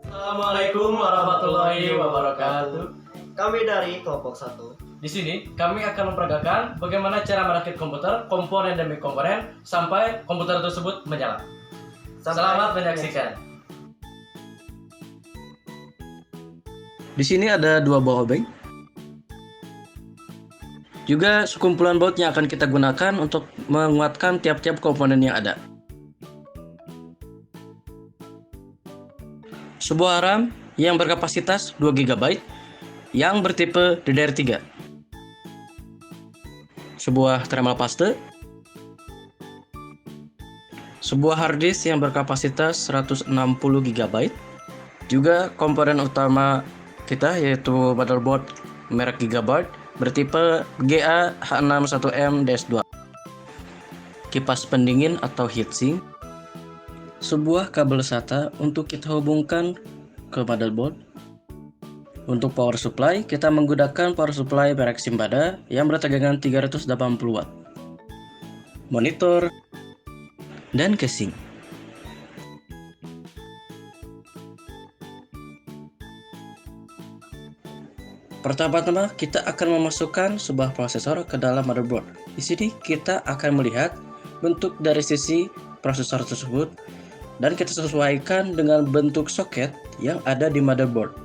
Assalamualaikum warahmatullahi wabarakatuh. Kami dari kelompok 1. Di sini kami akan memperagakan bagaimana cara merakit komputer, komponen demi komponen sampai komputer tersebut menyala. Selamat menyaksikan. Di sini ada dua buah obeng. Juga sekumpulan baut yang akan kita gunakan untuk menguatkan tiap-tiap komponen yang ada. Sebuah RAM yang berkapasitas 2 GB yang bertipe DDR3. Sebuah thermal paste. Sebuah hard disk yang berkapasitas 160 GB. Juga komponen utama kita yaitu motherboard merek Gigabyte bertipe GA-H61M-2. Kipas pendingin atau heatsink. Sebuah kabel SATA untuk kita hubungkan ke motherboard. Untuk power supply, kita menggunakan power supply merek Simbada yang bertegangan 380 watt. Monitor dan casing. Pertama-tama kita akan memasukkan sebuah prosesor ke dalam motherboard. Di sini kita akan melihat bentuk dari sisi prosesor tersebut dan kita sesuaikan dengan bentuk soket yang ada di motherboard.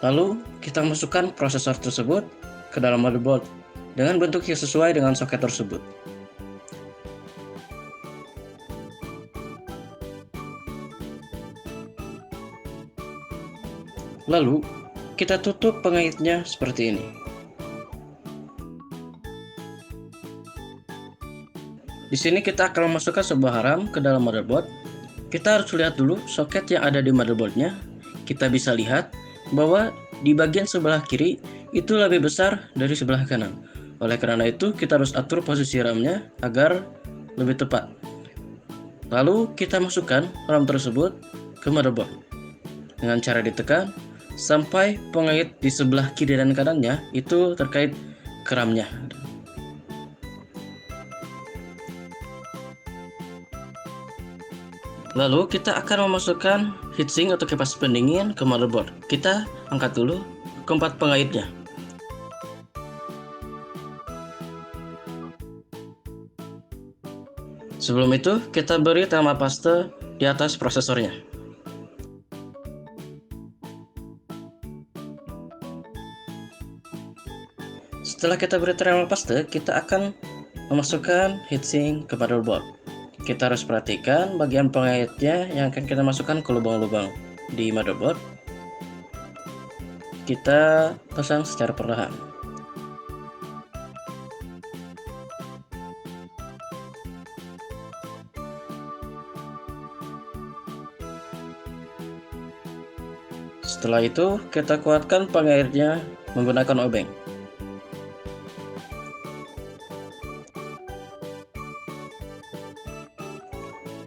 Lalu kita masukkan prosesor tersebut ke dalam motherboard dengan bentuk yang sesuai dengan soket tersebut. Lalu kita tutup pengaitnya seperti ini. Di sini kita akan memasukkan sebuah RAM ke dalam motherboard. Kita harus lihat dulu soket yang ada di motherboardnya. Kita bisa lihat bahwa di bagian sebelah kiri itu lebih besar dari sebelah kanan. Oleh karena itu kita harus atur posisi RAM-nya agar lebih tepat. Lalu kita masukkan RAM tersebut ke motherboard dengan cara ditekan sampai pengait di sebelah kiri dan kanannya itu terkait ke RAM-nya. Lalu kita akan memasukkan heatsink atau kipas pendingin ke motherboard. Kita angkat dulu keempat pengaitnya. Sebelum itu kita beri thermal paste di atas prosesornya. Setelah kita beri thermal paste, kita akan memasukkan heatsink ke motherboard. Kita harus perhatikan bagian pengaitnya yang akan kita masukkan ke lubang-lubang di motherboard. Kita pasang secara perlahan. Setelah itu, kita kuatkan pengaitnya menggunakan obeng.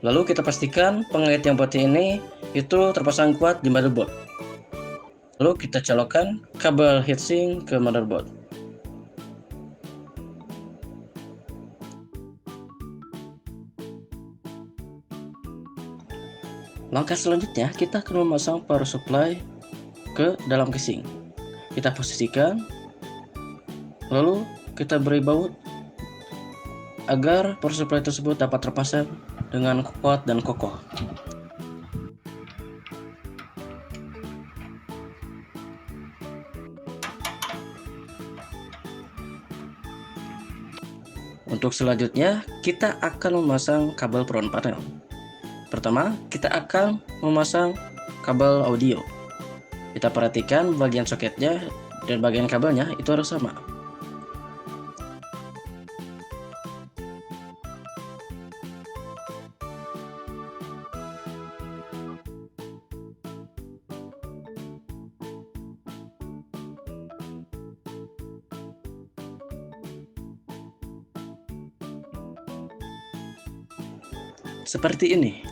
Lalu kita pastikan pengait yang putih ini itu terpasang kuat di motherboard. Lalu kita colokkan kabel heatsink ke motherboard. Langkah selanjutnya kita akan memasang power supply ke dalam casing. Kita posisikan, lalu kita beri baut agar power supply tersebut dapat terpasang dengan kuat dan kokoh. Untuk selanjutnya, kita akan memasang kabel front panel. Pertama, kita akan memasang kabel audio. Kita perhatikan bagian soketnya dan bagian kabelnya itu harus sama. Seperti ini.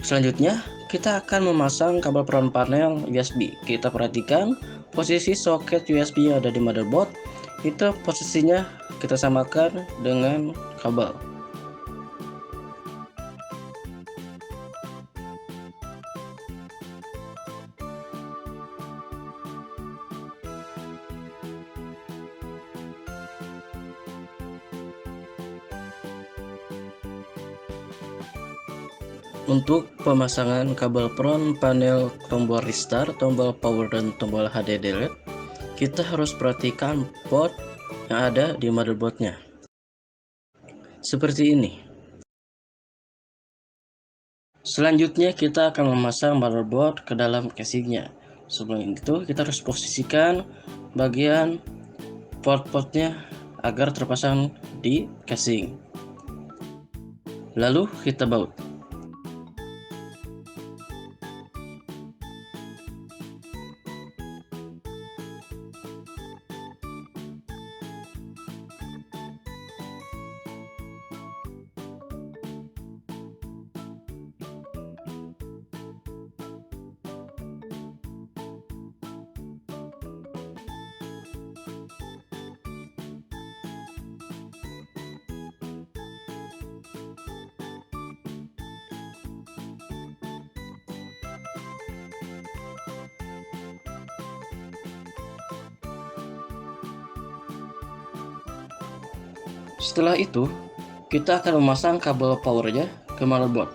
Selanjutnya, kita akan memasang kabel front panel USB. Kita perhatikan posisi soket USB yang ada di motherboard, itu posisinya kita samakan dengan kabel. Untuk pemasangan kabel front panel, tombol restart, tombol power, dan tombol HD delete, kita harus perhatikan port yang ada di motherboardnya. Seperti ini. Selanjutnya kita akan memasang motherboard ke dalam casingnya. Sebelum itu kita harus posisikan bagian port-portnya agar terpasang di casing. Lalu kita baut. Setelah itu, kita akan memasang kabel powernya ke motherboard.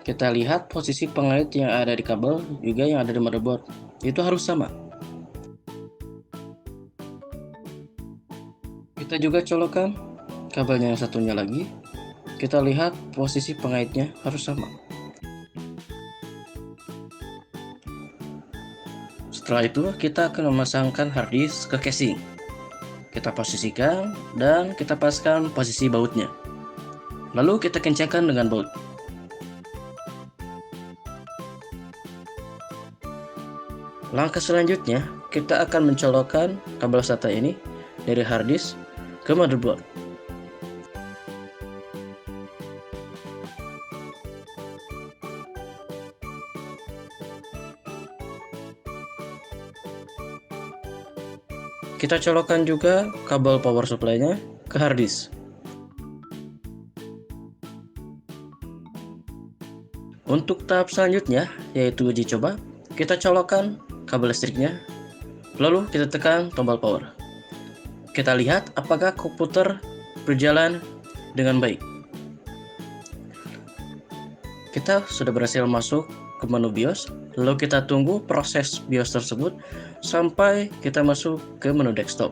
Kita lihat posisi pengait yang ada di kabel juga yang ada di motherboard. Itu harus sama. Kita juga colokkan kabelnya yang satunya lagi. Kita lihat posisi pengaitnya harus sama. Setelah itu, kita akan memasangkan hard disk ke casing. Kita posisikan dan kita paskan posisi bautnya. Lalu kita kencangkan dengan baut. Langkah selanjutnya, kita akan mencolokkan kabel SATA ini dari hard disk ke motherboard. Kita colokkan juga kabel power supply-nya ke hard disk. Untuk tahap selanjutnya, yaitu uji coba, kita colokkan kabel listriknya, lalu kita tekan tombol power. Kita lihat apakah komputer berjalan dengan baik. Kita sudah berhasil masuk ke menu BIOS, lalu kita tunggu proses BIOS tersebut sampai kita masuk ke menu desktop.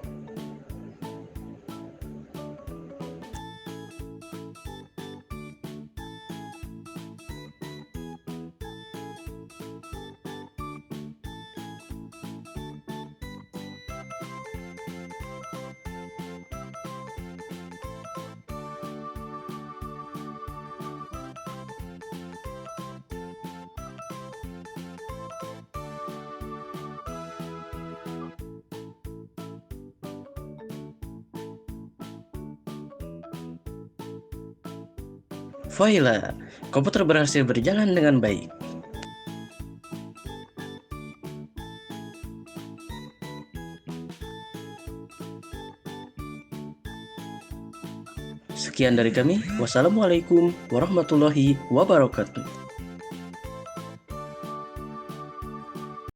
Voila, komputer berhasil berjalan dengan baik. Sekian dari kami. Wassalamualaikum warahmatullahi wabarakatuh.